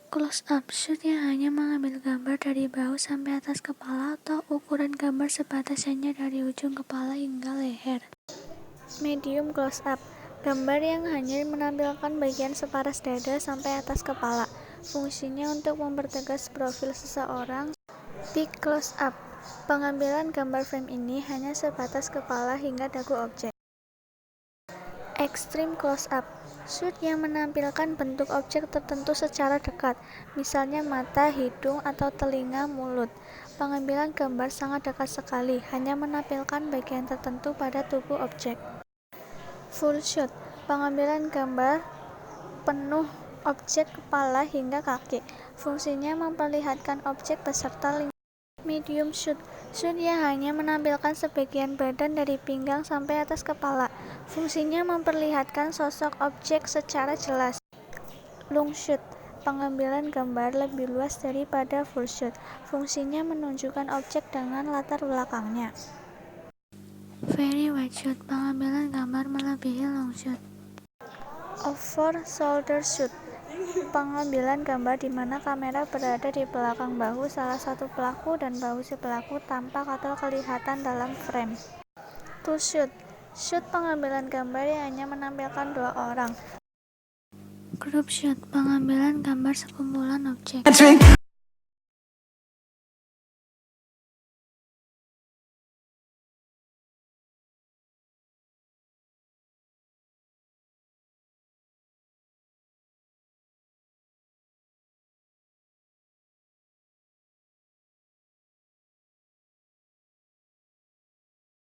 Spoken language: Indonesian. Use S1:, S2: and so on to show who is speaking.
S1: Close up shoot yang hanya mengambil gambar dari bahu sampai atas kepala atau ukuran gambar sebatas hanya dari ujung kepala hingga leher. Medium close up, gambar yang hanya menampilkan bagian separas dada sampai atas kepala. Fungsinya untuk mempertegas profil seseorang. Big close up, pengambilan gambar frame ini hanya sebatas kepala hingga dagu objek. Extreme close-up, shoot yang menampilkan bentuk objek tertentu secara dekat, misalnya mata, hidung, atau telinga, mulut. Pengambilan gambar sangat dekat sekali, hanya menampilkan bagian tertentu pada tubuh objek. Full shot, pengambilan gambar penuh objek kepala hingga kaki. Fungsinya memperlihatkan objek beserta lingkungan. Medium shoot, shoot yang hanya menampilkan sebagian badan dari pinggang sampai atas kepala. Fungsinya memperlihatkan sosok objek secara jelas. Long shoot, pengambilan gambar lebih luas daripada full shoot. Fungsinya menunjukkan objek dengan latar belakangnya. Very wide shoot, pengambilan gambar melebihi long shoot. Over shoulder shoot, pengambilan gambar di mana kamera berada di belakang bahu salah satu pelaku dan bahu si pelaku tampak atau kelihatan dalam frame. Two shoot, shoot pengambilan gambar yang hanya menampilkan dua orang. Group shoot, pengambilan gambar sekumpulan objek.